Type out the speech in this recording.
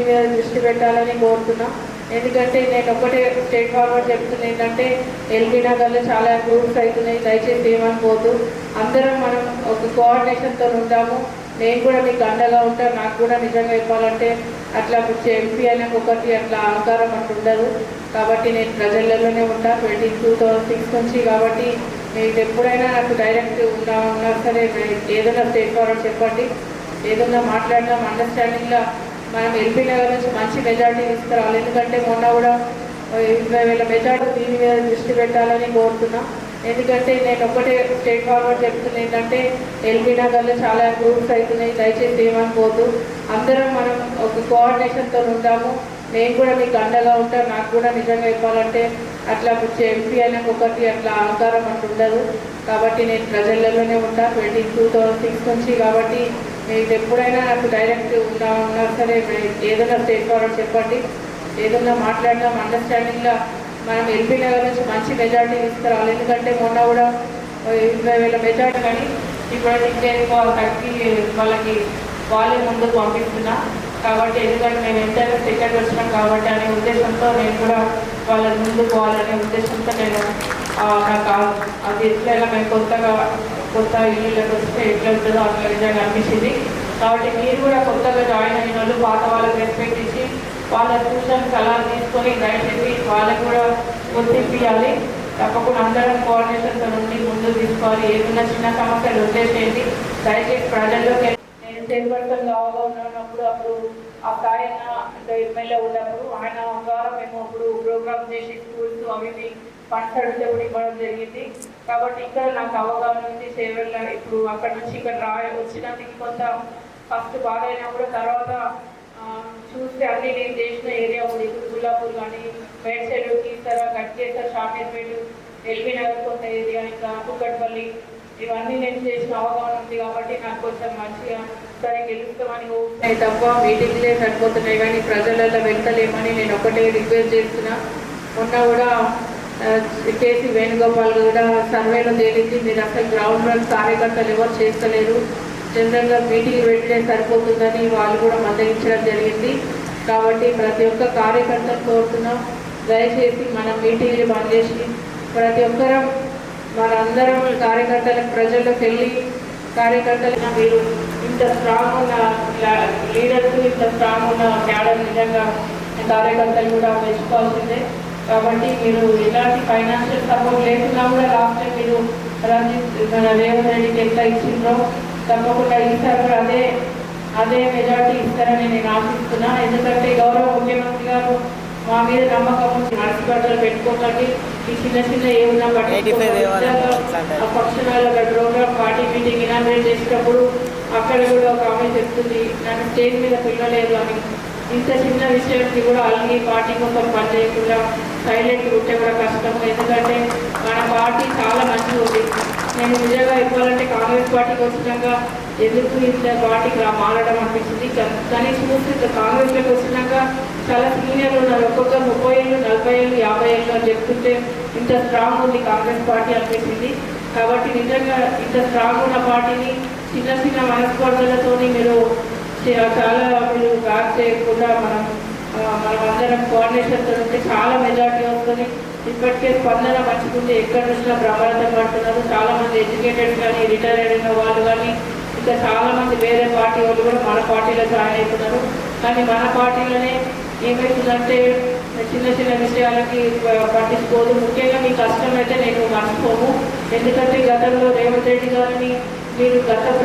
మీద దృష్టి పెట్టాలని కోరుతున్నా. ఎందుకంటే నేను ఒకటే స్టేట్ ఫార్వర్డ్ చెప్తున్నా ఏంటంటే ఎల్బీ నగర్లో చాలా గ్రూప్స్ అవుతున్నాయి. దయచేసి ఏమనుకోవద్దు, అందరం మనం ఒక కోఆర్డినేషన్తో ఉంటాము. నేను కూడా మీకు అండగా ఉంటాను. నాకు కూడా నిజంగా చెప్పాలంటే అట్లా ఎంపీ అయినాక ఒకటి అట్లా అహంకారం అట్లా ఉండదు. కాబట్టి నేను ప్రజలలోనే ఉంటా 2006 నుంచి. కాబట్టి మీకు ఎప్పుడైనా నాకు డైరెక్ట్ ఉన్నా సరే ఏదైనా స్టేట్ ఫార్వర్డ్ చెప్పండి, ఏదైనా మాట్లాడదాం. అండర్స్టాండింగ్లో మనం ఎల్బీ నగర్ నుంచి మంచి మెజార్టీ తీసుకురావాలి. ఎందుకంటే మొన్న కూడా 20,000 మెజార్టీ దీని మీద దృష్టి పెట్టాలని కోరుతున్నా. ఎందుకంటే నేను ఒకటే స్టేట్ ఫార్వర్డ్ చెప్తున్నా ఏంటంటే ఎల్బీ నగర్లో చాలా గ్రూప్స్ అవుతున్నాయి. దయచేసి ఏమనుకోవద్దు, అందరం మనం ఒక కోఆర్డినేషన్తో ఉంటాము. నేను కూడా మీకు అండగా ఉంటాను. నాకు కూడా నిజంగా చెప్పాలంటే అట్లా ఎంపీ అయినాక ఒకటి అట్లా అహంకారం అట్లా ఉండదు. కాబట్టి నేను ప్రజలలోనే ఉంటా 2006 నుంచి. కాబట్టి మీకు ఎప్పుడైనా నాకు డైరెక్ట్ ఉన్నా సరే ఏదైనా స్టేట్ ఫార్వర్డ్ చెప్పండి, ఏదైనా మాట్లాడదాం. అండర్స్టాండింగ్లో మనం ఎల్బీ నగర్ నుంచి మంచి మెజార్టీ తీసుకురావాలి. ఎందుకంటే మొన్న కూడా 20,000 మెజార్టీ కానీ ఇప్పుడు ఇంకేం తగ్గి వాళ్ళకి వాళ్ళే ముందుకు పంపిస్తున్నా. కాబట్టి ఎందుకంటే మేము ఎంతైనా సెకండ్ వచ్చినాం కాబట్టి అనే ఉద్దేశంతో నేను కూడా వాళ్ళ ముందుకు పోవాలనే ఉద్దేశంతో నేను నాకు అది ఎట్లయినా మేము కొత్త ఇళ్ళకి వస్తే ఎట్లా ఉంటుందో అట్లా నిజంగా అనిపించింది. కాబట్టి మీరు కూడా కొత్తగా జాయిన్ అయిన వాళ్ళు పాత వాళ్ళకి రెస్పెక్ట్ ఇచ్చి వాళ్ళ సూచన సలహాలు తీసుకొని దయచేసి వాళ్ళకి కూడా గుర్తింపించాలి. తప్పకుండా అందరం కోఆర్డినేషన్తో నుండి ముందుకు తీసుకోవాలి. ఏదైనా చిన్న సమస్యలు వదిలేసేయండి. దయచేసి ప్రజల్లోకి నేను చైర్పర్సన్గా ఉన్నప్పుడు అప్పుడు ఆ స్థాయిన అంటే ఎమ్మెల్యే ఉన్నప్పుడు ఆయన ద్వారా మేము అప్పుడు ప్రోగ్రామ్ చేసి స్కూల్స్ అవి ఫండ్స్ అడిగితే కూడా ఇవ్వడం జరిగింది. కాబట్టి ఇక్కడ నాకు అవగాహన ఉంది సేవల్లో. ఇప్పుడు అక్కడ నుంచి ఇక్కడ వచ్చినందుకు కొంత ఫస్ట్ బాగైనా కూడా తర్వాత చూస్తే అన్ని నేను చేసిన ఏరియా ఉంది. ఇప్పుడు గుల్లాపూర్ కానీ బయట సైడ్ తీస్తారా కట్ చేస్తారు, షార్టేజ్పేట, ఎల్బీ నగర్ కొంత ఏరియా, ఇంకా కుక్కట్పల్లి ఇవన్నీ నేను చేసిన అవగాహన ఉంది. కాబట్టి నాకు కొంచెం మంచిగా సరే గెలుస్తామని ఊపుతున్నాయి తప్ప మీటింగ్లే సరిపోతున్నాయి కానీ ప్రజలలో వెళ్తలేమని నేను ఒకటే రిక్వెస్ట్ చేస్తున్నా. మొన్న కూడా కేసీ వేణుగోపాల్ కూడా సర్వేలో తేలింది మీరు అసలు గ్రౌండ్ వర్క్ కార్యకర్తలు ఎవరు చేస్తలేరు, జనరల్గా మీటింగ్ పెట్టే సరిపోతుందని వాళ్ళు కూడా మద్దతించడం జరిగింది. కాబట్టి ప్రతి ఒక్క కార్యకర్తను కోరుతున్నాం, దయచేసి మనం మీటింగ్లు బంద్ చేసి ప్రతి ఒక్కరం మనందరం కార్యకర్తలకు ప్రజల్లోకి వెళ్ళి కార్యకర్తలు మీరు ఇంత స్ట్రాంగ్ ఉన్న లీడర్స్, ఇంత స్ట్రాంగ్ ఉన్న క్యాడర్ నిజంగా కార్యకర్తలు కూడా మెచ్చుకోవాల్సిందే. కాబట్టి మీరు ఎలాంటి ఫైనాన్షియల్ సపోర్ట్ లేకున్నా కూడా లాస్ట్ టైం మీరు మన రేవంత్ రెడ్డికి ఎట్లా ఇచ్చిండ్రో తప్పకుండా ఈసారి కూడా అదే మెజార్టీ ఇస్తారని నేను ఆశిస్తున్నా. ఎందుకంటే గౌరవ ముఖ్యమంత్రి గారు మా మీద నమ్మకం మనసుబట్టలు పెట్టుకోకండి, ఈ చిన్న ఏమన్నా ఫంక్షనాలు ప్రోగ్రామ్ పార్టీ మీటింగ్ ఇనాగ్రేట్ చేసేటప్పుడు అక్కడ కూడా ఒక ఆమె చెప్తుంది నన్ను స్టేజ్ మీద పిల్లలేదు అని. ఇంత చిన్న విషయానికి కూడా అల్లి పార్టీ కోసం పనిచేయకుండా సైలెంట్ ఉంటే కూడా కష్టం. ఎందుకంటే మన పార్టీ చాలా మంచిగా ఉంది. నేను నిజంగా చెప్పాలంటే కాంగ్రెస్ పార్టీకి వచ్చినాక ఎందుకు ఇంత పార్టీకి మారడం అనిపించింది. కానీ చూస్తే కాంగ్రెస్లోకి వచ్చినాక చాలా సీనియర్లు ఉన్నారు, ఒక్కొక్కరు 30 ఏళ్ళు 40 ఏళ్ళు 50 ఏళ్ళు అని చెప్తుంటే ఇంత స్ట్రాంగ్ ఉంది కాంగ్రెస్ పార్టీ అనిపించింది. కాబట్టి నిజంగా ఇంత స్ట్రాంగ్ ఉన్న పార్టీని చిన్న మనస్పర్ధలతో మీరు చాలా మీరు బ్యాక్ చేయకుండా మనమందరం కోఆర్డినేషన్తో ఉంటే చాలా మెజార్టీ వస్తుంది. ఇప్పటికే స్పందన మంచుకుంటే ఎక్కడి నుంచినా ప్రభావితం పడుతున్నారు. చాలామంది ఎడ్యుకేటెడ్ కానీ రిటైర్ అయిన వాళ్ళు కానీ ఇంకా చాలామంది వేరే పార్టీ వాళ్ళు కూడా మన పార్టీలో జాయిన్ అవుతున్నారు. కానీ మన పార్టీలోనే ఏమవుతుందంటే చిన్న విషయాలకి పట్టించుకోదు. ముఖ్యంగా మీ కష్టం అయితే నేను మర్చిపోము. ఎందుకంటే గతంలో రేవంత్ రెడ్డి గారిని మీరు